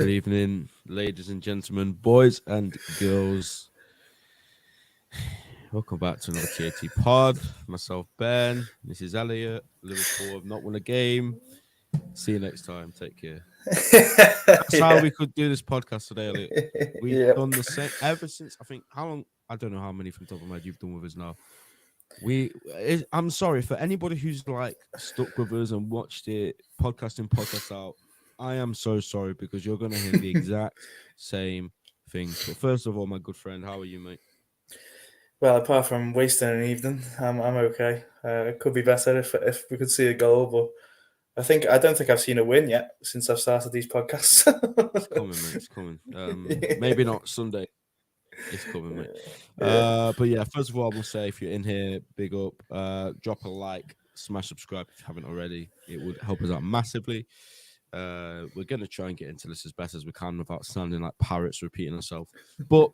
Good evening, ladies and gentlemen, boys and girls. Welcome back to another TAT pod. Myself, Ben. This is Elliot. Liverpool have not won a game. See you next time. Take care. That's how we could do this podcast today, Elliot. We've done the same ever since, I think, how long? I don't know how many from top of my head you've done with us now. I'm sorry for anybody who's like stuck with us and watched it podcast out. I am so sorry because you're going to hear the exact same things. But first of all, my good friend, how are you, mate? Well, apart from wasting an evening, I'm okay. It could be better if we could see a goal, but I don't think I've seen a win yet since I've started these podcasts. It's coming, mate. It's coming. Maybe not Sunday. It's coming, mate. Yeah. But yeah, first of all, I will say if you're in here, big up. Drop a like, smash subscribe if you haven't already. It would help us out massively. We're gonna try and get into this as best as we can without sounding like parrots repeating ourselves. But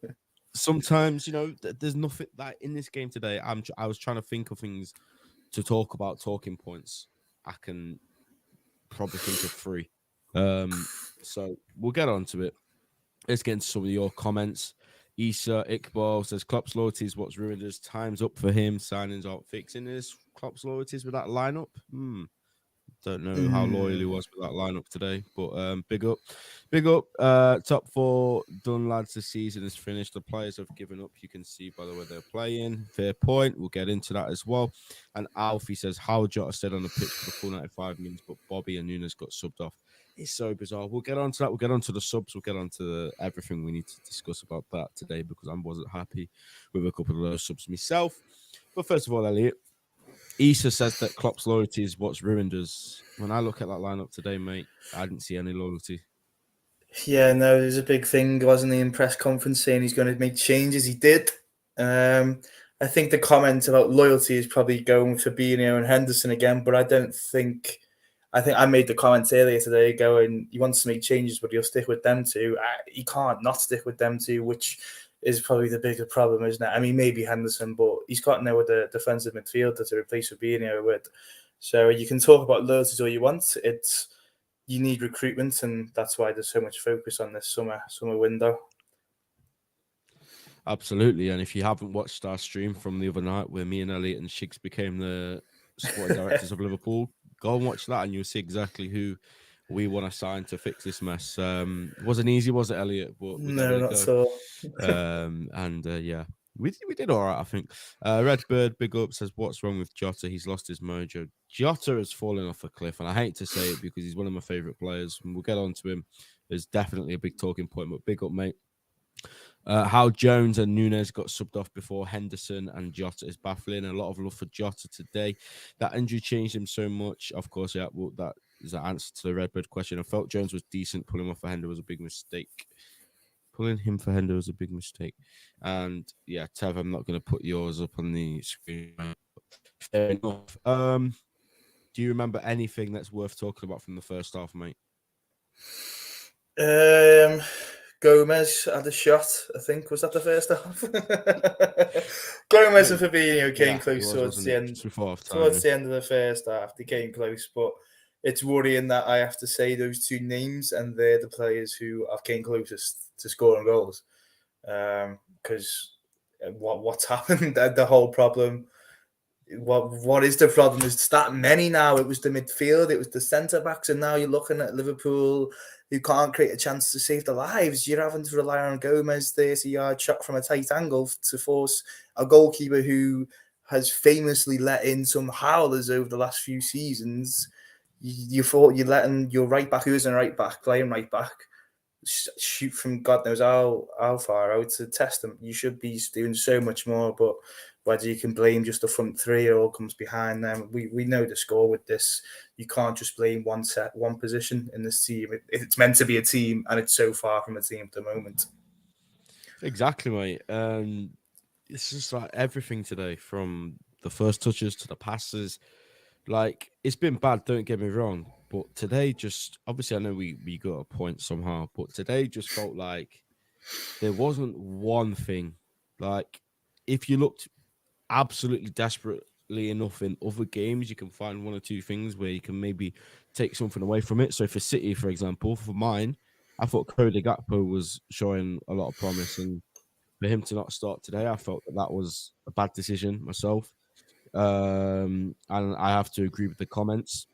sometimes, there's nothing that in this game today. I was trying to think of things to talk about, talking points. I can probably think of three. So we'll get on to it. Let's get into some of your comments. Issa Iqbal says Klopp's loyalty is what's ruined us. Time's up for him. Signings aren't fixing this. Klopp's loyalties with that lineup. Don't know how loyal he was with that lineup today, but big up. Top four done, lads. The season is finished. The players have given up. You can see by the way they're playing. Fair point. We'll get into that as well. And Alfie says how Jota stayed on the pitch for the full 95 minutes, but Bobby and Nunes got subbed off. It's so bizarre. We'll get on to that. We'll get on to the subs. We'll get on to everything we need to discuss about that today because I wasn't happy with a couple of those subs myself. But first of all, Elliot, Issa says that Klopp's loyalty is what's ruined us. When I look at that lineup today, mate, I didn't see any loyalty. Yeah, no, there's a big thing, wasn't he, in press conference saying he's going to make changes. He did. I think the comment about loyalty is probably going for Fabinho and Henderson again, but I think I made the comments earlier today going, he wants to make changes, but he'll stick with them two. He can't not stick with them two, which is probably the bigger problem, isn't it? I mean, maybe Henderson, but he's got no other defensive midfielder to replace Fabinho with. So you can talk about loyalties all you want. You need recruitment, and that's why there's so much focus on this summer window. Absolutely, and if you haven't watched our stream from the other night where me and Elliot and Shigs became the sporting directors of Liverpool, go and watch that and you'll see exactly who we want to sign to fix this mess. It wasn't easy, was it, Elliot? But we No, not at all. Yeah, we did all right, I think. Redbird, big up, says, what's wrong with Jota? He's lost his mojo. Jota has fallen off a cliff, and I hate to say it because he's one of my favourite players, and we'll get on to him. There's definitely a big talking point, but big up, mate. How Jones and Nunes got subbed off before Henderson and Jota is baffling. A lot of love for Jota today. That injury changed him so much. Of course, yeah, well, that is the answer to the Redbird question. I felt Jones was decent. Pulling him off for Hender was a big mistake. And yeah, Tev, I'm not going to put yours up on the screen. Fair enough. Do you remember anything that's worth talking about from the first half, mate? Gomez had a shot, I think. Was that the first half? Gomez and Fabinho came close towards the end. Towards the end of the first half, they came close, but it's worrying that I have to say those two names, and they're the players who have came closest to scoring goals. Because what's happened? The whole problem. What is the problem? There's that many now. It was the midfield, it was the centre backs, and now you're looking at Liverpool who can't create a chance to save their lives. You're having to rely on Gomez 30-yard shot from a tight angle to force a goalkeeper who has famously let in some howlers over the last few seasons. You thought you're letting your right back, who isn't right back, playing right back, shoot from God knows how far out to test them. You should be doing so much more, but whether you can blame just the front three, it all comes behind them. We know the score with this. You can't just blame one position in this team. It's meant to be a team, and it's so far from a team at the moment. Exactly, mate. It's just like everything today, from the first touches to the passes. Like, it's been bad, don't get me wrong. But today just, obviously, I know we got a point somehow, but today just felt like there wasn't one thing. Like, if you looked absolutely desperately enough in other games, you can find one or two things where you can maybe take something away from it. So for City, for example, for mine, I thought Cody Gakpo was showing a lot of promise, and for him to not start today, I felt that was a bad decision myself. And I have to agree with the comments.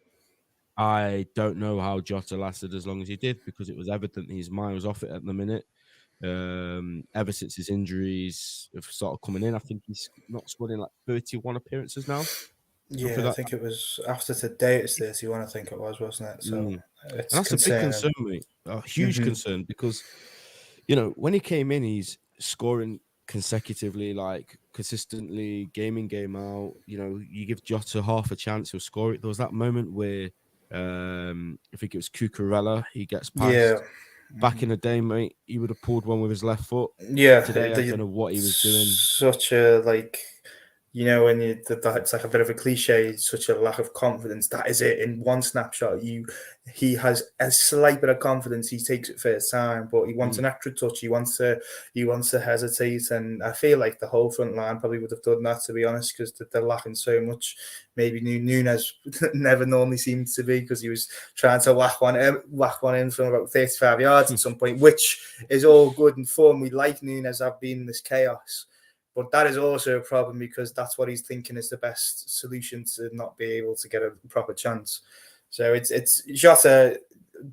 I don't know how Jota lasted as long as he did, because it was evident his mind was off it at the minute. Ever since his injuries have started coming in, I think he's not scored in like 31 appearances now. Yeah, I think it was after today. It's 31, I think it was, wasn't it? So And it's that's a big concerning. concern, mate. A huge concern, because when he came in, he's scoring consecutively, like consistently, game in, game out. You give Jota half a chance, he'll score it. There was that moment where I think it was Cucurella, he gets Yeah. past. Back in the day, mate, he would have pulled one with his left foot. Yeah, Today, I don't know what he was doing. such a when it's like a bit of a cliche, such a lack of confidence. That is it. In one snapshot, he has a slight bit of confidence. He takes it first time, but he wants an extra touch. He wants to hesitate, and I feel like the whole front line probably would have done that, to be honest, because they're lacking so much. Maybe Nunes never normally seemed to be, because he was trying to whack one in from about 35 yards at some point, which is all good and fun. We like Nunes have been in this chaos. But that is also a problem, because that's what he's thinking is the best solution to not be able to get a proper chance. So it's just a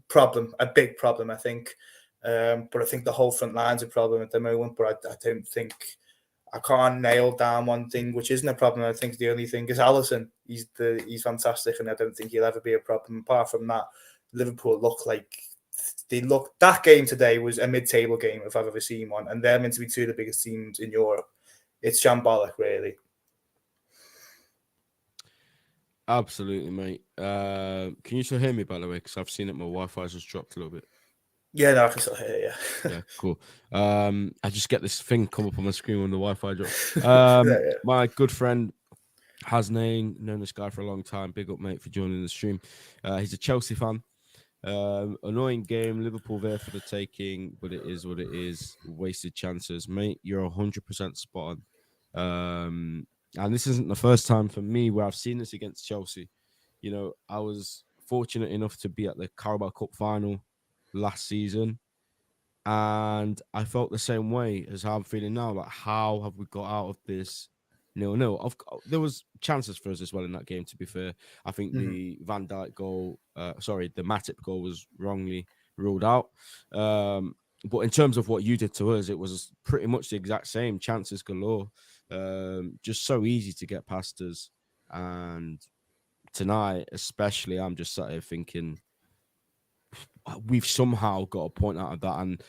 problem, a big problem, I think. But I think the whole front line's a problem at the moment. But I don't think I can't nail down one thing, which isn't a problem. I think the only thing is Alisson. He's fantastic, and I don't think he'll ever be a problem. Apart from that, Liverpool that game today was a mid-table game if I've ever seen one, and they're meant to be two of the biggest teams in Europe. It's shambolic, really. Absolutely, mate. Can you still hear me, by the way? Because I've seen it, my Wi-Fi's just dropped a little bit. Yeah, no, I can still hear you. Yeah, cool. I just get this thing come up on my screen when the Wi-Fi drops. My good friend Hasnain, known this guy for a long time. Big up, mate, for joining the stream. He's a Chelsea fan. Annoying game. Liverpool there for the taking, but it is what it is. Wasted chances, mate. You're 100% spot on. And this isn't the first time for me where I've seen this against Chelsea. I was fortunate enough to be at the Carabao Cup final last season, and I felt the same way as how I'm feeling now. Like, how have we got out of this 0-0? There was chances for us as well in that game, to be fair. I think the Van Dijk goal, the Matip goal was wrongly ruled out. But in terms of what you did to us, it was pretty much the exact same. Chances galore. Just so easy to get past us. And tonight, especially, I'm just sat here thinking, we've somehow got a point out of that. And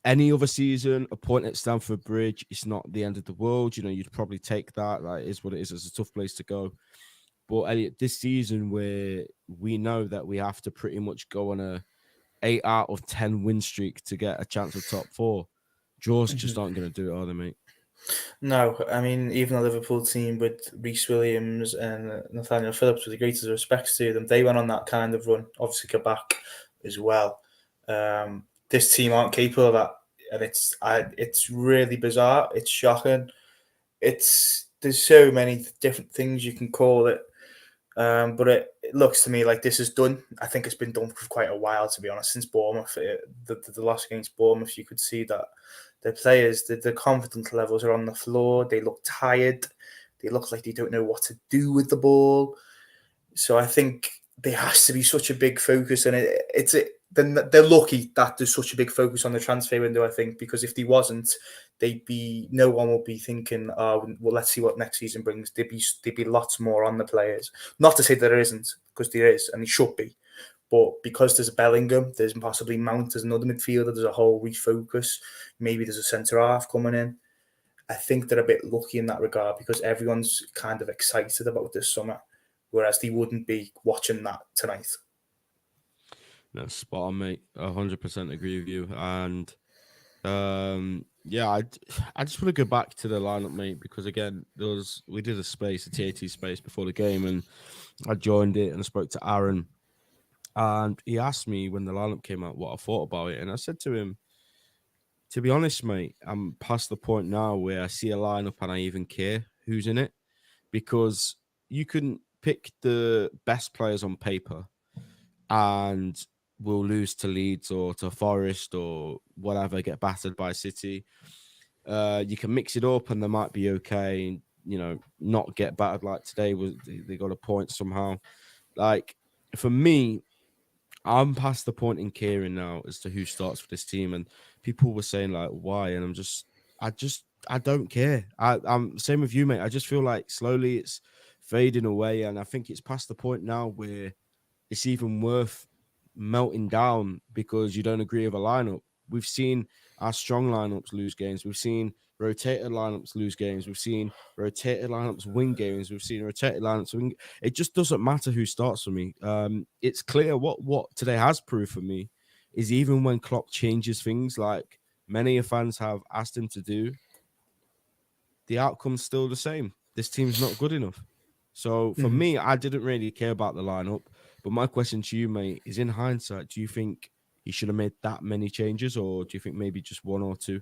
any other season, a point at Stamford Bridge, it's not the end of the world. You'd probably take that. That is what it is. It's a tough place to go. But Elliot, this season, where we know that we have to pretty much go on a 8 out of 10 win streak to get a chance of top 4, draws just aren't going to do it, are they, mate? No, I mean, even the Liverpool team with Reece Williams and Nathaniel Phillips, with the greatest respects to them, they went on that kind of run. Obviously, Quebec as well. This team aren't capable of that, and it's really bizarre. It's shocking. There's so many different things you can call it. But it looks to me like this is done. I think it's been done for quite a while, to be honest, since Bournemouth. The loss against Bournemouth, you could see that the players, the confidence levels are on the floor. They look tired. They look like they don't know what to do with the ball. So I think there has to be such a big focus, and they're lucky that there's such a big focus on the transfer window, I think, because if there wasn't, no one would be thinking, oh, well, let's see what next season brings. There'd be lots more on the players. Not to say that there isn't, because there is, and there should be. But because there's Bellingham, there's possibly Mount, there's another midfielder, there's a whole refocus. Maybe there's a centre-half coming in. I think they're a bit lucky in that regard, because everyone's kind of excited about this summer, whereas they wouldn't be watching that tonight. No, spot on, mate. 100% agree with you. And yeah, I just want to go back to the lineup, mate, because again, we did a TAT space before the game, and I joined it and I spoke to Aaron, and he asked me when the lineup came out what I thought about it, and I said to him, to be honest, mate, I'm past the point now where I see a lineup and I even care who's in it, because you can pick the best players on paper, and will lose to Leeds or to Forest or whatever, get battered by City. You can mix it up and they might be okay, not get battered like today. They got a point somehow. Like, for me, I'm past the point in caring now as to who starts for this team, and people were saying like why, and I don't care. I'm same with you, mate. I just feel like slowly it's fading away, and I think it's past the point now where it's even worth melting down because you don't agree with a lineup. We've seen our strong lineups lose games. We've seen rotated lineups lose games. We've seen rotated lineups win games. We've seen rotated lineups win. It just doesn't matter who starts for me. It's clear what today has proved for me is even when Klopp changes things like many fans have asked him to do, the outcome's still the same. This team's not good enough. So for me, I didn't really care about the lineup. But my question to you, mate, is in hindsight, do you think he should have made that many changes, or do you think maybe just one or two?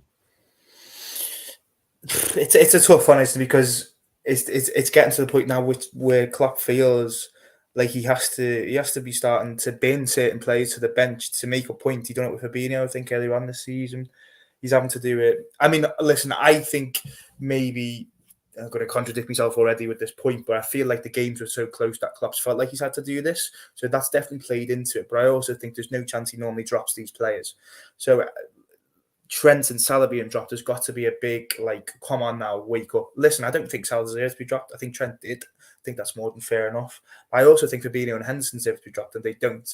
It's a tough one, honestly, because it's getting to the point now where Klopp feels like he has to be starting to bin certain players to the bench to make a point. He done it with Fabinho, I think, earlier on this season. He's having to do it. I mean, listen, I think maybe I'm going to contradict myself already with this point, but I feel like the games were so close that Klopp's felt like he's had to do this. So that's definitely played into it. But I also think there's no chance he normally drops these players. So Trent and Salah being dropped has got to be a big, like, come on now, wake up. Listen, I don't think Salah deserves to be dropped. I think Trent did. I think that's more than fair enough. I also think Fabinho and Henderson deserve to be dropped, and they don't.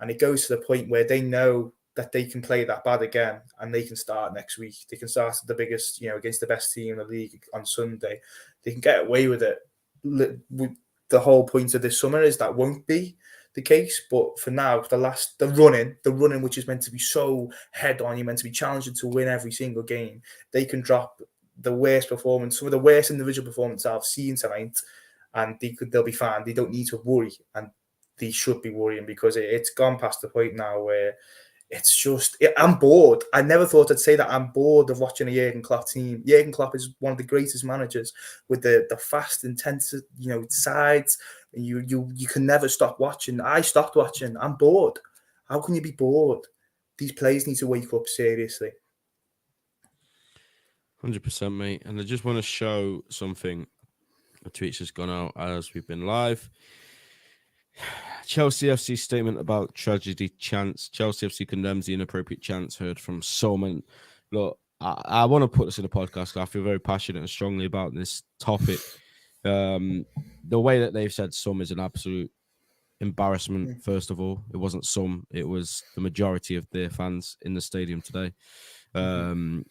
And it goes to the point where they know that they can play that bad again and they can start next week. They can start at the biggest, against the best team in the league on Sunday. They can get away with it. The whole point of this summer is that won't be the case. But for now, the running, which is meant to be so head on, you're meant to be challenging to win every single game. They can drop the worst performance, some of the worst individual performances I've seen tonight, and they'll be fine. They don't need to worry, and they should be worrying because it's gone past the point now where it's just, I'm bored. I never thought I'd say that. I'm bored of watching a Jurgen Klopp team. Jurgen Klopp is one of the greatest managers with the fast, intense, sides. You can never stop watching. I stopped watching. I'm bored. How can you be bored? These players need to wake up seriously. 100%, mate. And I just want to show something. A tweet's just gone out as we've been live. Chelsea FC statement about tragedy chants. Chelsea FC condemns the inappropriate chants heard from Solman. Look, I want to put this in a podcast because I feel very passionate and strongly about this topic. The way that they've said some is an absolute embarrassment. First of all, it wasn't some; it was the majority of their fans in the stadium today. Home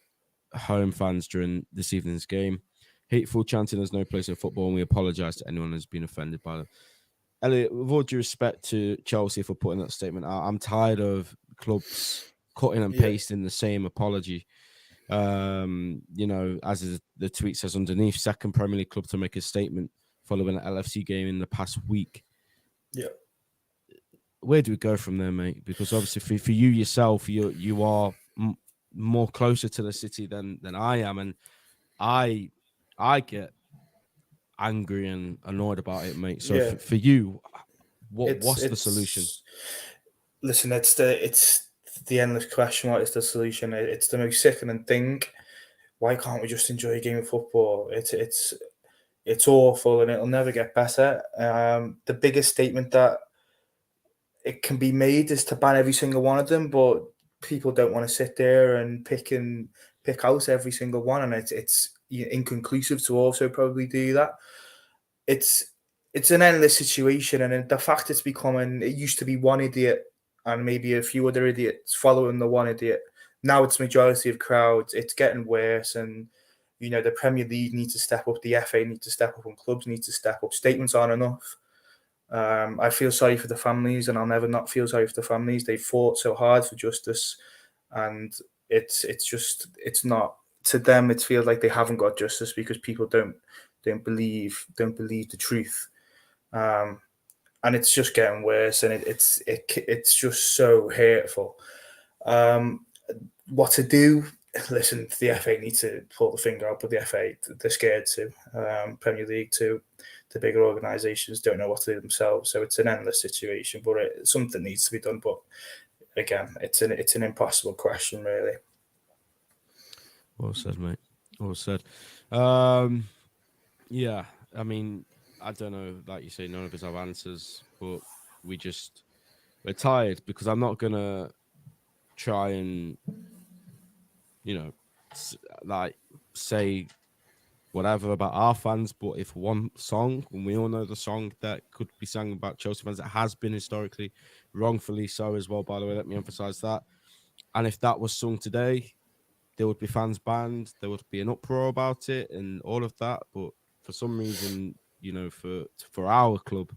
fans during this evening's game. Hateful chanting has no place in football, and we apologise to anyone who's been offended by them. Elliot, with all due respect to Chelsea for putting that statement out, I'm tired of clubs cutting and pasting the same apology. As the tweet says underneath, second Premier League club to make a statement following an LFC game in the past week. Yeah. Where do we go from there, mate? Because obviously for you yourself, you are more closer to the city than I am, and I get angry and annoyed about it, mate. So for you, what's the solution? Listen, it's the endless question. What is the solution? It's the most sickening thing. Why can't we just enjoy a game of football? It's awful and it'll never get better. The biggest statement that it can be made is to ban every single one of them, but people don't want to sit there and pick out every single one, and it's inconclusive to also probably do that. It's an endless situation, and the fact it's becoming, it used to be one idiot and maybe a few other idiots following the one idiot. Now it's majority of crowds. It's getting worse, and the Premier League needs to step up, the FA needs to step up, and clubs need to step up. Statements aren't enough. I feel sorry for the families, and I'll never not feel sorry for the families. They fought so hard for justice, and it's not, to them. It feels like they haven't got justice because people don't believe the truth, and it's just getting worse, and it's just so hurtful. What to do? Listen, the FA need to pull the finger out, but the FA, they're scared to. Premier League too. the bigger organisations don't know what to do themselves. So it's an endless situation, but something needs to be done. But again, it's an impossible question, really. Well said, mate. Well said. Yeah, I mean, I don't know. Like you say, none of us have answers, but we're tired because I'm not gonna try and like say whatever about our fans, but if one song, and we all know the song that could be sung about Chelsea fans, that has been historically wrongfully so as well, by the way, let me emphasize that. And if that was sung today, there would be fans banned, there would be an uproar about it and all of that. But for some reason, for our club,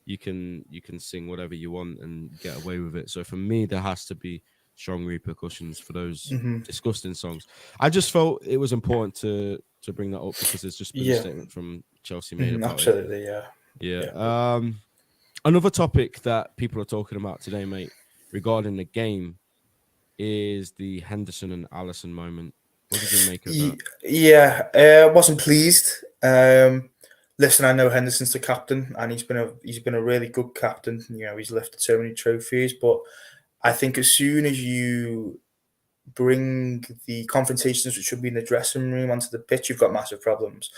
you can sing whatever you want and get away with it. So for me, there has to be strong repercussions for those disgusting songs. I just felt it was important to bring that up because there's just been a statement from Chelsea made about absolutely, it. Yeah. Another topic that people are talking about today, mate, regarding the game is the Henderson and Alisson moment. What did you make of that? Yeah, I wasn't pleased. Listen, I know Henderson's the captain, and he's been a really good captain. He's lifted so many trophies, but I think as soon as you bring the confrontations which should be in the dressing room onto the pitch, you've got massive problems.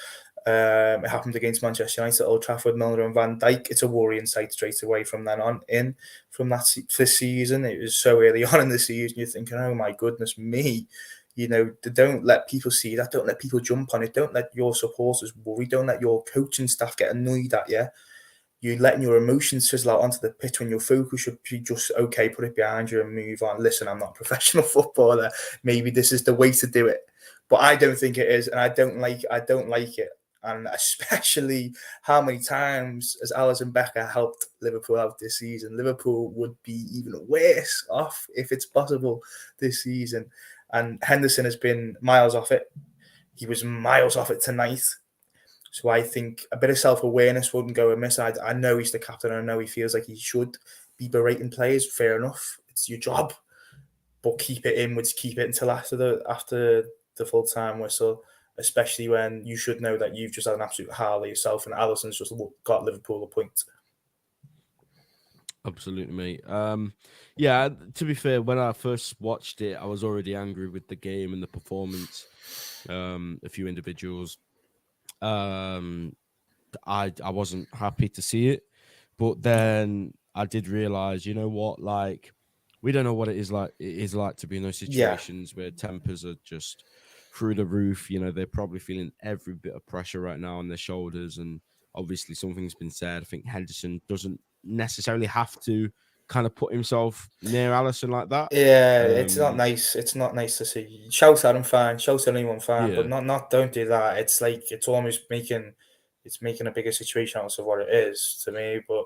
It happened against Manchester United at Old Trafford, Milner and Van Dijk. It's a worrying sight straight away from then on in. From this season, it was so early on in the season, you're thinking, oh my goodness me. Don't let people see that. Don't let people jump on it. Don't let your supporters worry. Don't let your coaching staff get annoyed at you. You're letting your emotions sizzle out onto the pitch when your focus should be just, okay, put it behind you and move on. Listen, I'm not a professional footballer. Maybe this is the way to do it. But I don't think it is, and I don't like it. And especially how many times has Alisson Becker helped Liverpool out this season. Liverpool would be even worse off, if it's possible, this season. And Henderson has been miles off it. He was miles off it tonight. So I think a bit of self-awareness wouldn't go amiss. I know he's the captain. I know he feels like he should be berating players. Fair enough. It's your job. But keep it inwards. Keep it until after the full-time whistle, especially when you should know that you've just had an absolute howler yourself and Alisson's just got Liverpool a point. Absolutely, mate. Yeah, to be fair, when I first watched it, I was already angry with the game and the performance. A few individuals. I wasn't happy to see it, but then I did realize, you know what, like we don't know what it is like to be in those situations where tempers are just through the roof. They're probably feeling every bit of pressure right now on their shoulders, and obviously something's been said. I think Henderson doesn't necessarily have to kind of put himself near Alisson like that. Yeah, it's not nice. It's not nice to see. Shout at him, fine. Shout at anyone, fine. But not don't do that. It's like it's almost making a bigger situation out of what it is to me. But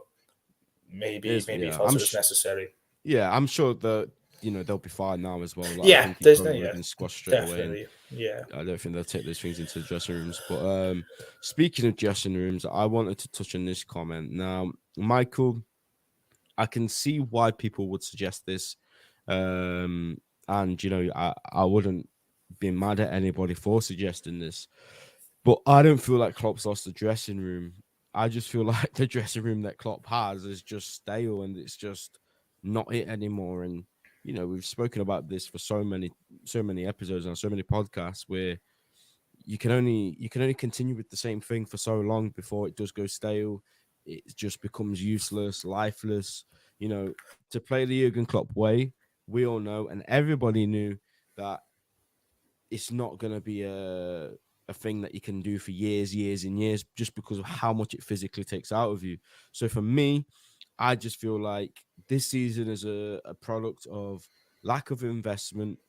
maybe he felt it was necessary. Yeah, I'm sure that they'll be fine now as well. Like, I think there's no been squashed straight away. Yeah, I don't think they'll take those things into the dressing rooms. But speaking of dressing rooms, I wanted to touch on this comment. Now, Michael, I can see why people would suggest this, and I wouldn't be mad at anybody for suggesting this, but I don't feel like Klopp's lost the dressing room. I just feel like the dressing room that Klopp has is just stale and it's just not it anymore. And we've spoken about this for so many episodes and so many podcasts where you can only continue with the same thing for so long before it does go stale. It just becomes useless, lifeless. To play the Jurgen Klopp way, we all know, and everybody knew that it's not going to be a thing that you can do for years and years, just because of how much it physically takes out of you. So for me, I just feel like this season is a product of lack of investment.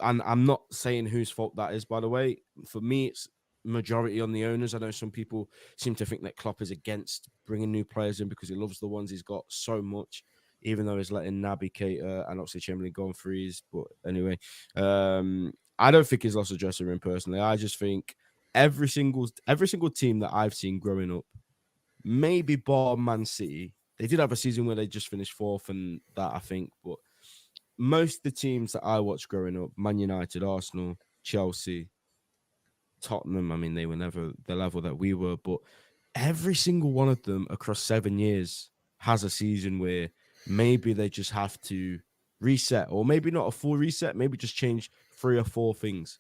And I'm not saying whose fault that is, by the way. For me, it's majority on the owners. I know some people seem to think that Klopp is against bringing new players in because he loves the ones he's got so much, even though he's letting Naby Keita and Oxlade Chamberlain go on freeze. But anyway, I don't think he's lost a dressing room personally. I just think every single team that I've seen growing up, maybe bar Man City, they did have a season where they just finished fourth and that, I think, but most of the teams that I watched growing up, Man United, Arsenal, Chelsea, Tottenham, I mean, they were never the level that we were, but every single one of them across 7 years has a season where maybe they just have to reset, or maybe not a full reset, maybe just change 3 or 4 things.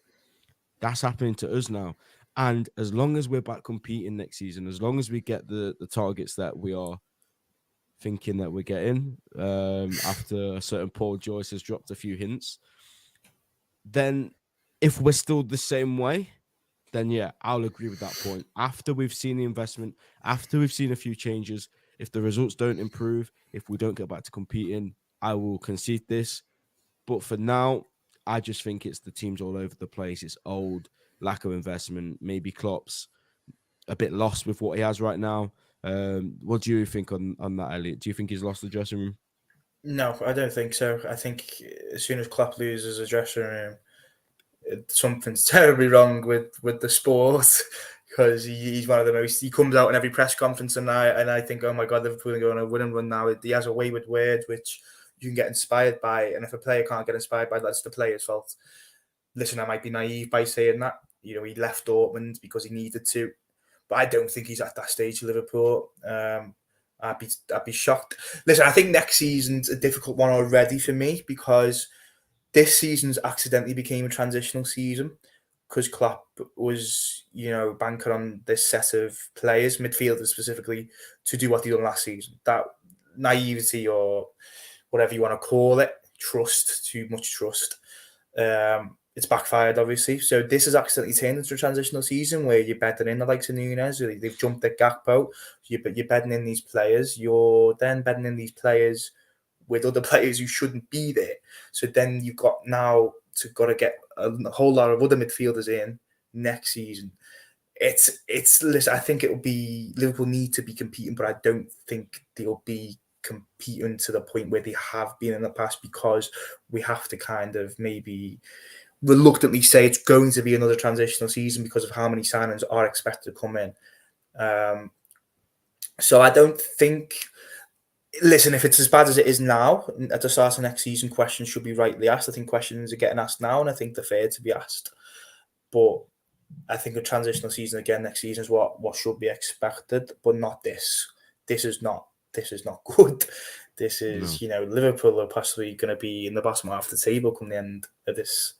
That's happening to us now. And as long as we're back competing next season, as long as we get the targets that we are thinking that we're getting, after a certain Paul Joyce has dropped a few hints, then if we're still the same way, then yeah, I'll agree with that point. After we've seen the investment, after we've seen a few changes, if the results don't improve, if we don't get back to competing, I will concede this. But for now, I just think it's the teams all over the place. It's old, lack of investment. Maybe Klopp's a bit lost with what he has right now. What do you think on that, Elliot? Do you think he's lost the dressing room? No, I don't think so. I think as soon as Klopp loses a dressing room, something's terribly wrong with the sport, because he's one of the most. He comes out in every press conference, and I think, oh my God, Liverpool are going to win and run now. He has a way with words which you can get inspired by, and if a player can't get inspired by, that's the player's fault. Listen, I might be naive by saying that. You know, he left Dortmund because he needed to, but I don't think he's at that stage of Liverpool. I'd be shocked. Listen, I think next season's a difficult one already for me, because this season's accidentally became a transitional season, because Klopp was, banking on this set of players, midfielders specifically, to do what he done last season. That naivety, or whatever you want to call it, too much trust. It's backfired, obviously. So this has accidentally turned into a transitional season where you're bedding in the likes of Nunes. They've jumped at Gakpo. You're bedding in these players. You're then bedding in these players with other players who shouldn't be there. So then you've got to get a whole lot of other midfielders in next season. Listen, I think Liverpool need to be competing, but I don't think they'll be competing to the point where they have been in the past, because we have to kind of maybe reluctantly say it's going to be another transitional season because of how many signings are expected to come in. So I don't think. Listen, if it's as bad as it is now, at the start of next season, questions should be rightly asked. I think questions are getting asked now, and I think they're fair to be asked. But I think a transitional season again next season is what should be expected, but not this. This is not good. This is, Liverpool are possibly going to be in the bottom half of the table come the end of this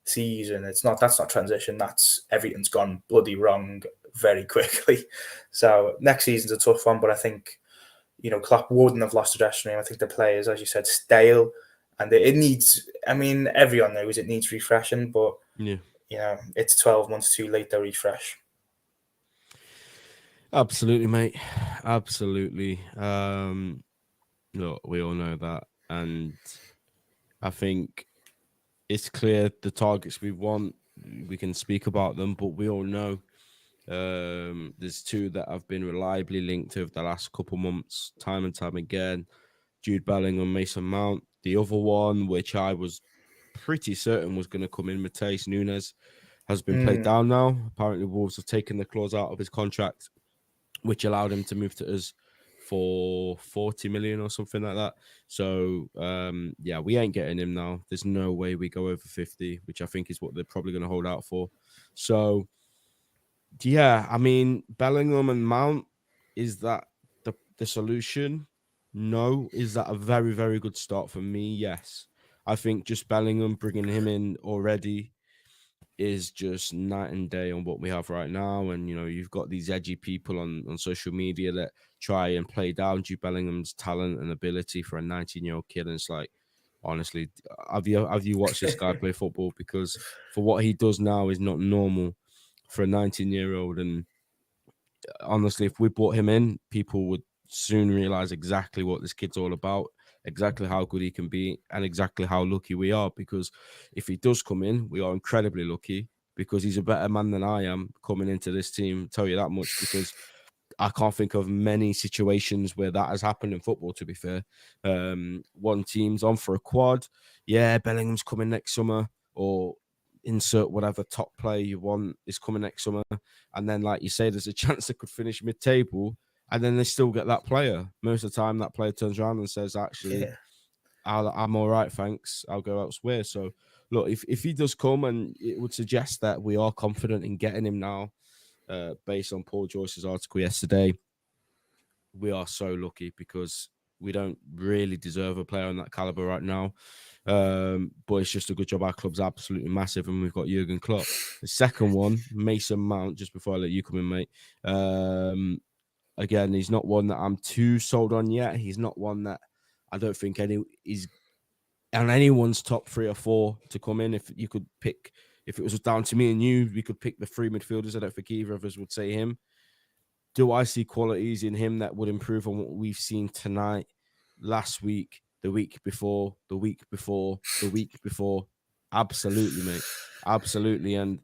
season. That's not transition. That's everything's gone bloody wrong very quickly. So next season's a tough one, but I think, Klopp wouldn't have lost the dressing room. I think the players, as you said, stale, and it needs. I mean, everyone knows it needs refreshing, but it's 12 months too late to refresh. Absolutely, mate. Absolutely. Look, we all know that, and I think it's clear the targets we want. We can speak about them, but we all know there's 2 that have been reliably linked over the last couple months, time and time again. Jude Bellingham, Mason Mount. The other one, which I was pretty certain was going to come in, Matheus Nunes, has been played down now. Apparently, Wolves have taken the clause out of his contract, which allowed him to move to us for 40 million or something like that. So, yeah, we ain't getting him now. There's no way we go over 50, which I think is what they're probably going to hold out for. So, yeah, I mean, Bellingham and Mount, is that the solution? No. Is that a very, very good start for me? Yes. I think just Bellingham, bringing him in already, is just night and day on what we have right now. And, you've got these edgy people on social media that try and play down Jude Bellingham's talent and ability for a 19-year-old kid. And it's like, honestly, have you watched this guy play football? Because for what he does now is not normal for a 19-year-old. And honestly, if we brought him in, people would soon realize exactly what this kid's all about, exactly how good he can be, and exactly how lucky we are. Because if he does come in, we are incredibly lucky, because he's a better man than I am coming into this team. I'll tell you that much, because I can't think of many situations where that has happened in football, to be fair. One team's on for a quad. Yeah, Bellingham's coming next summer, or insert whatever top player you want is coming next summer. And then, like you say, there's a chance they could finish mid-table, and then they still get that player. Most of the time, that player turns around and says, actually, I'm all right, thanks. I'll go elsewhere. So, look, if he does come, and it would suggest that we are confident in getting him now, based on Paul Joyce's article yesterday. We are so lucky because we don't really deserve a player on that caliber right now. But it's just a good job. Our club's absolutely massive, and we've got Jurgen Klopp. The second one, Mason Mount, just before I let you come in, mate. Again, he's not one that I'm too sold on yet. He's not one that I don't think he's on anyone's top 3 or 4 to come in. If you could pick, if it was down to me and you, we could pick the 3 midfielders. I don't think either of us would say him. Do I see qualities in him that would improve on what we've seen tonight, last week, the week before, the week before, the week before? Absolutely, mate. Absolutely. And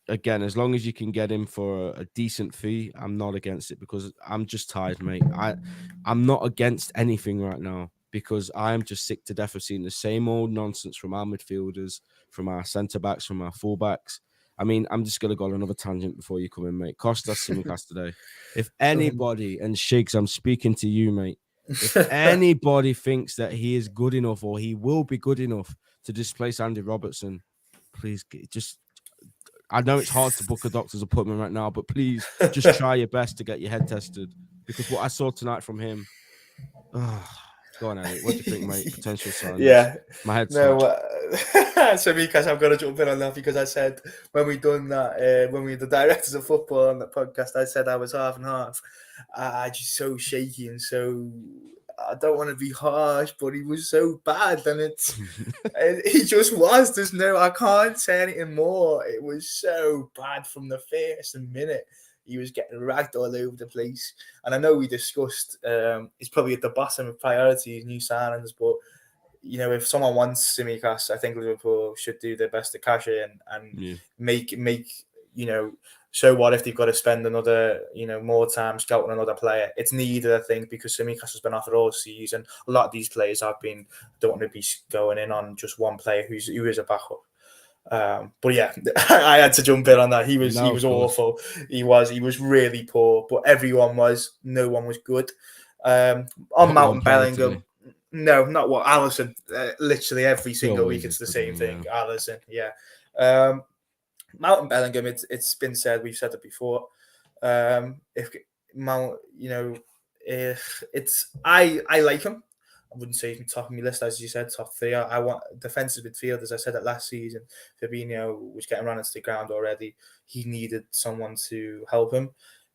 again, as long as you can get him for a decent fee, I'm not against it because I'm just tired, mate. I'm not against anything right now because I'm just sick to death of seeing the same old nonsense from our midfielders, from our centre-backs, from our full-backs. I mean, I'm just going to go on another tangent before you come in, mate. Costas Tsimikas today. If anybody, and Shigs, I'm speaking to you, mate. If anybody thinks that he is good enough or he will be good enough to displace Andy Robertson, please just, I know it's hard to book a doctor's appointment right now, but please just try your best to get your head tested because what I saw tonight from him, go on, Elliot. What do you think, mate? Potential signs. Yeah. My head's so because I've got to jump in on that because I said when we done that, when we were the directors of football on the podcast, I said I was half and half. I just so shaky and so I don't want to be harsh, but he was so bad, and he just was. I can't say anything more. It was so bad from the first minute. He was getting ragged all over the place. And I know we discussed he's probably at the bottom of priorities, new signings, but you know, if someone wants Tsimikas, I think Liverpool should do their best to cash in and make you know, so what if they've got to spend another, you know, more time scouting another player? It's needed, I think, because Tsimikas has been offered all season. A lot of these players don't want to be going in on just one player who is a backup. But yeah, I had to jump in on that. He was awful. He was really poor, but everyone was. No one was good. On Mount Bellingham, no, not what Alisson. Literally every single week, it's the same thing. Yeah. Alisson, yeah. Mount Bellingham, it's been said. We've said it before. If Mount, you know, I like him. I wouldn't say he's top of my list, as you said, top 3. I want defensive midfielders. I said it last season. Fabinho was getting run into the ground already. He needed someone to help him.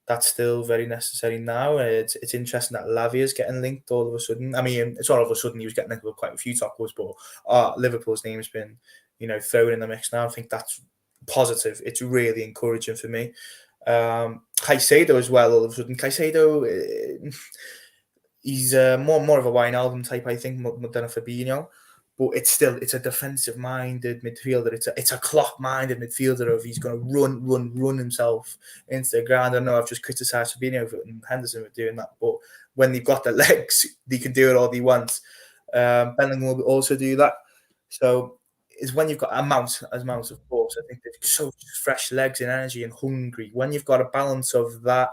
That's still very necessary now. It's interesting that Lavia's getting linked all of a sudden. I mean, it's all of a sudden he was getting linked with quite a few top clubs, but Liverpool's name has been, you know, thrown in the mix now. I think that's positive. It's really encouraging for me. Caicedo as well. All of a sudden, Caicedo. He's more of a Wijnaldum type, I think, than a Fabinho. But it's a defensive-minded midfielder. It's a Klopp-minded midfielder. If he's going to run himself into the ground. I know I've just criticised Fabinho and Henderson for doing that, but when they've got the legs, they can do it all they want. Bellingham will also do that. So it's when you've got a Mount, of course. I think they've so fresh legs and energy and hungry. When you've got a balance of that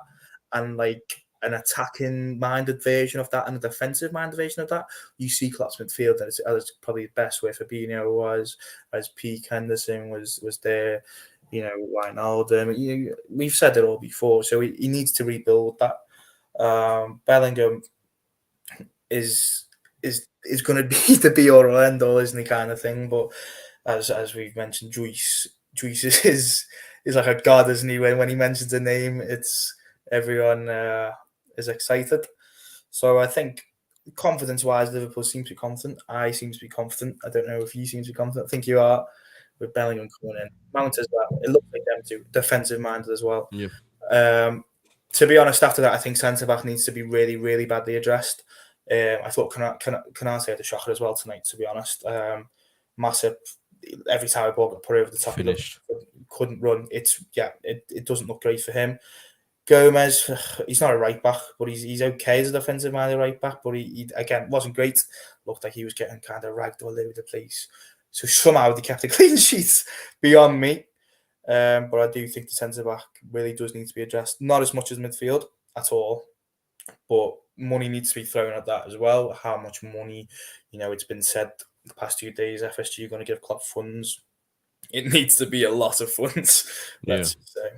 and like an attacking-minded version of that and a defensive-minded version of that, you see Klopp's midfield, and it's probably the best where Fabinho was, as Peak Henderson was there, you know, Wijnaldum. We've said it all before, so he needs to rebuild that. Bellingham is going to be the be-all or end-all, isn't he, kind of thing? But as we've mentioned, Joyce is like a god, isn't he? When he mentions a name, it's everyone is excited. So I think confidence-wise, Liverpool seems to be confident. I seem to be confident. I don't know if you seem to be confident. I think you are with Bellingham coming in. Mount as well. It looks like them too. Defensive-minded as well. Yeah. To be honest, after that, I think centre-back needs to be really, really badly addressed. I thought Canate had a shocker as well tonight, to be honest. Massive. Every time I ball got put over the top, Finished. He couldn't run. It doesn't look great for him. Gomez, he's not a right back, but he's okay as a defensive-minded right back. But he again wasn't great. Looked like he was getting kind of ragged all over the place. So somehow they kept a clean sheet beyond me. But I do think the centre-back really does need to be addressed. Not as much as midfield at all, but money needs to be thrown at that as well. How much money? You know, it's been said the past 2 days, FSG are going to give Klopp funds. It needs to be a lot of funds, let's say.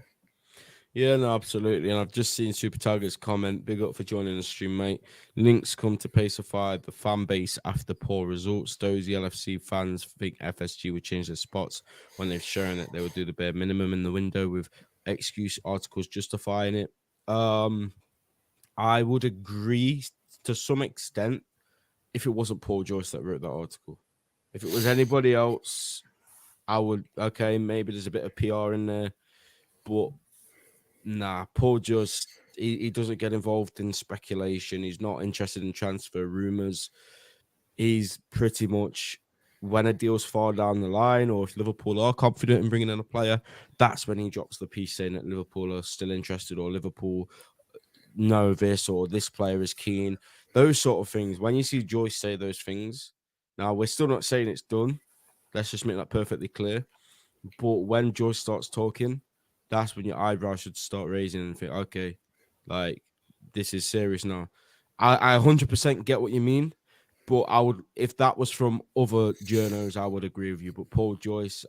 Yeah, no, absolutely. And I've just seen Super Tiger's comment. Big up for joining the stream, mate. Links come to pacify the fan base after poor results. Those LFC fans think FSG would change their spots when they've shown that they would do the bare minimum in the window with excuse articles justifying it. I would agree to some extent if it wasn't Paul Joyce that wrote that article. If it was anybody else, I would, okay, maybe there's a bit of PR in there, but nah, Paul just he doesn't get involved in speculation. He's not interested in transfer rumors. He's pretty much when a deal's far down the line, or if Liverpool are confident in bringing in a player, that's when he drops the piece saying that Liverpool are still interested, or Liverpool know this, or this player is keen. Those sort of things. When you see Joyce say those things, now we're still not saying it's done. Let's just make that perfectly clear. But when Joyce starts talking, that's when your eyebrows should start raising and think, okay, like this is serious now. I 100% get what you mean, but I would, if that was from other journos, I would agree with you. But Paul Joyce,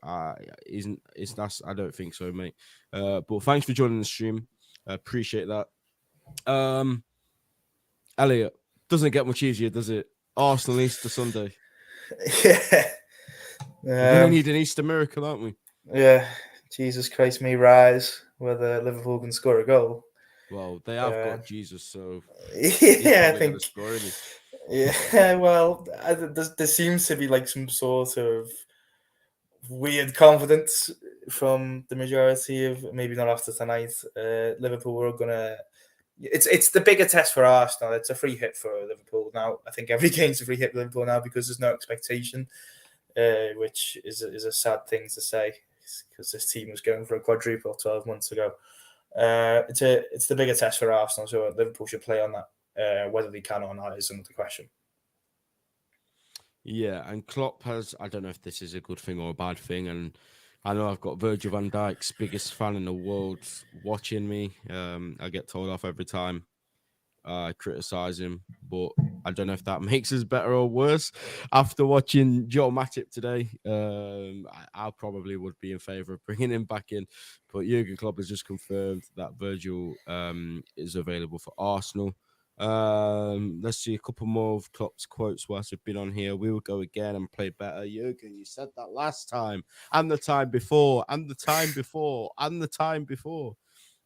isn't, it's that's, I don't think so, mate. But thanks for joining the stream. I appreciate that. Elliot, doesn't get much easier, does it? Arsenal Easter Sunday. Yeah. We're gonna need an Easter miracle, aren't we? Yeah. Jesus Christ may rise whether Liverpool can score a goal. Well, they have got Jesus, so yeah, I think. Score, yeah, well, there seems to be like some sort of weird confidence from the majority of, maybe not after tonight. Liverpool were gonna. It's the bigger test for Arsenal. It's a free hit for Liverpool now. I think every game's a free hit for Liverpool now because there's no expectation, which is a sad thing to say because this team was going for a quadruple 12 months ago. It's the bigger test for Arsenal, so Liverpool should play on that. Whether they can or not is another question. Yeah, and Klopp has, I don't know if this is a good thing or a bad thing, and I know I've got Virgil van Dijk's biggest fan in the world watching me. I get told off every time I criticize him, but I don't know if that makes us better or worse. After watching Joe Matip today, I probably would be in favour of bringing him back in, but Jurgen Klopp has just confirmed that Virgil is available for Arsenal. Let's see a couple more of Klopp's quotes whilst we've been on here. We will go again and play better. Jurgen, you said that last time, and the time before, and the time before, and the time before.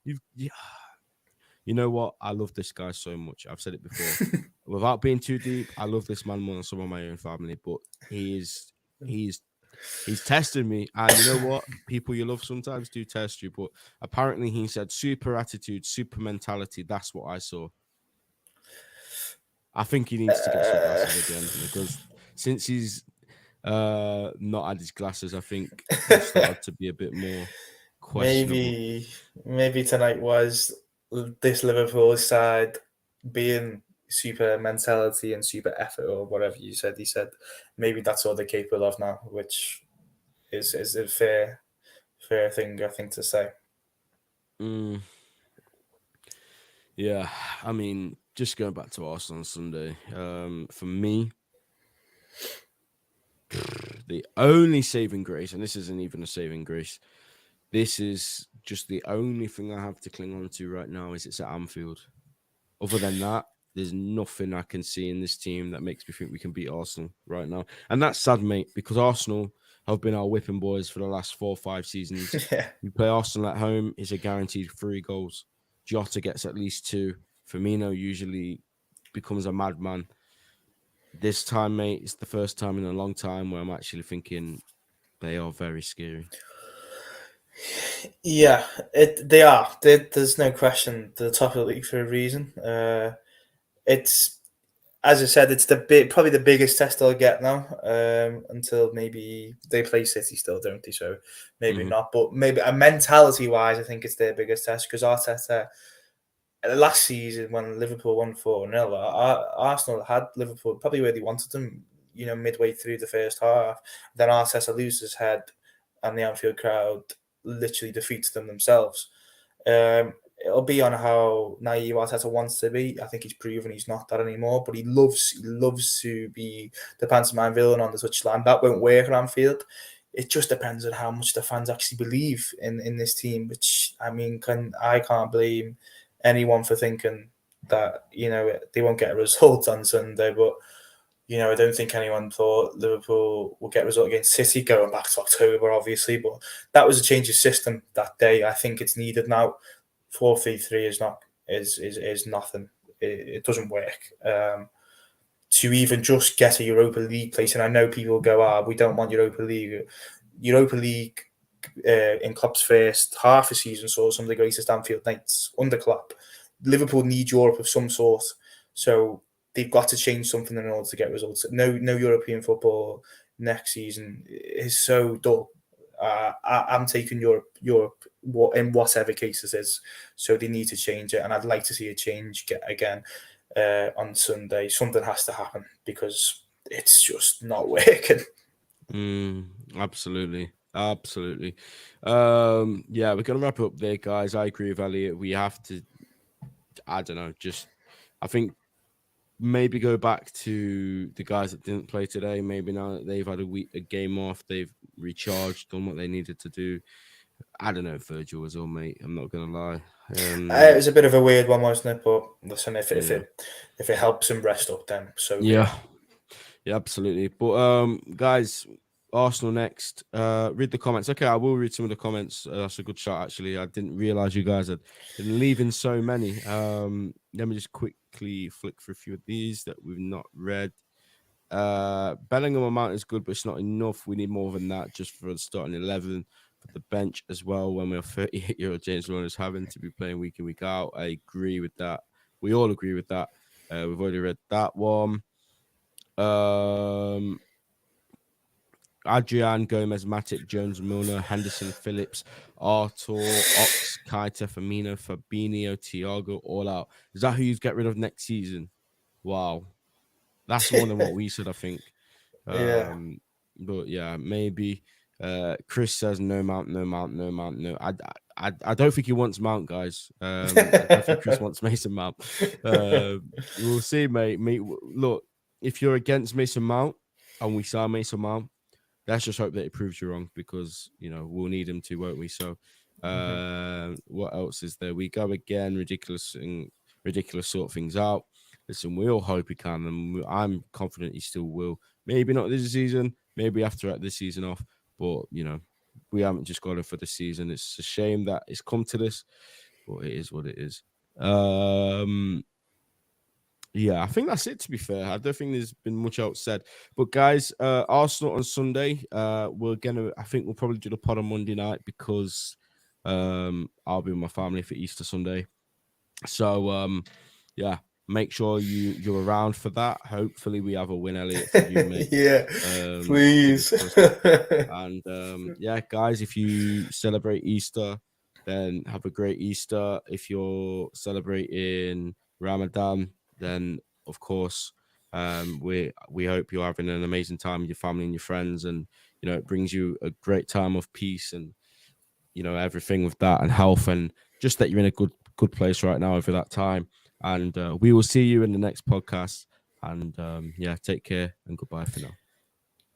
You know what? I love this guy so much. I've said it before. Without being too deep, I love this man more than some of my own family. But he's testing me, and you know what? People you love sometimes do test you. But apparently, he said super attitude, super mentality. That's what I saw. I think he needs to get some glasses again because since he's not had his glasses, I think he started to be a bit more questionable. Maybe tonight was this Liverpool side being super mentality and super effort or whatever you said. He said maybe that's all they're capable of now, which is a fair thing I think to say. Yeah, I mean, just going back to Arsenal on Sunday, for me, the only saving grace, and this isn't even a saving grace, this is just the only thing I have to cling on to right now is it's at Anfield. Other than that, there's nothing I can see in this team that makes me think we can beat Arsenal right now. And that's sad, mate, because Arsenal have been our whipping boys for the last 4 or 5 seasons. Yeah. We play Arsenal at home, it's a guaranteed 3 goals. Jota gets at least 2. Firmino usually becomes a madman. This time, mate, it's the first time in a long time where I'm actually thinking they are very scary. Yeah, they are. There's no question. They're the top of the league for a reason. It's, as I said, it's probably the biggest test they'll get now. Until maybe they play City still, don't they? So maybe not. But maybe mentality-wise, I think it's their biggest test because Arteta last season when Liverpool won 4-0, Arsenal had Liverpool probably where they wanted them. Midway through the first half, then Arteta loses his head, and the Anfield crowd literally defeats them themselves. It'll be on how naive Arteta wants to be. I think he's proven he's not that anymore, but he loves to be the pantomime villain on the touchline. That won't work at Anfield. it just depends on how much the fans actually believe in this team. Which I mean, I can't blame anyone for thinking that they won't get a result on Sunday, but I don't think anyone thought Liverpool would get a result against City going back to October, obviously. But that was a change of system that day. I think it's needed now. 4-3-3 is nothing. It doesn't work. To even just get a Europa League place, and I know people go, we don't want Europa League. Europa League in Klopp's first half a season saw some of the greatest Anfield nights under Klopp. Liverpool need Europe of some sort, so they've got to change something in order to get results. No European football next season is so dull. I'm taking Europe in whatever case this is. So they need to change it, and I'd like to see a change again on Sunday. Something has to happen because it's just not working. Absolutely. Yeah, we're gonna wrap up there, guys. I agree with Elliot. We have to, I don't know, I think maybe go back to the guys that didn't play today. Maybe now that they've had a game off, they've recharged, done what they needed to do. I don't know if Virgil was all, mate. I'm not gonna lie. It was a bit of a weird one, wasn't it? But listen, if it helps him rest up, then so yeah, absolutely. But guys, Arsenal next. Read the comments. Okay, I will read some of the comments. That's a good shot, actually. I didn't realize you guys had been leaving so many. Let me just quickly flick through a few of these that we've not read. Bellingham amount is good, but it's not enough. We need more than that just for the starting 11, for the bench as well. When we're 38-year-old James Milner is having to be playing week in, week out. I agree with that. We all agree with that. We've already read that one. Adrian, Gomez, Matip, Jones, Milner, Henderson, Phillips, Arthur, Ox, Keita, Firmino, Fabinho, Thiago, all out. Is that who you get rid of next season? Wow. That's more than what we said, I think. But yeah, maybe. Chris says no Mount. I don't think he wants Mount, guys. I don't think Chris wants Mason Mount. We'll see, mate. Look, if you're against Mason Mount and we sign Mason Mount, let's just hope that it proves you wrong, because we'll need him to, won't we? So what else is there? We go again, ridiculous sort things out. Listen, we all hope he can, and I'm confident he still will. Maybe not this season, maybe after this season off, but we haven't just got him for the season. It's a shame that it's come to this, but it is what it is. Yeah, I think that's it, to be fair. I don't think there's been much else said. But guys, Arsenal on Sunday, I think we'll probably do the pod on Monday night, because I'll be with my family for Easter Sunday. So yeah, make sure you're around for that. Hopefully we have a win, Elliot, for you, mate. Yeah, please. And yeah, guys, if you celebrate Easter, then have a great Easter. If you're celebrating Ramadan, then of course we hope you're having an amazing time with your family and your friends, and it brings you a great time of peace and everything with that, and health, and just that you're in a good place right now over that time. And we will see you in the next podcast, and yeah, take care and goodbye for now.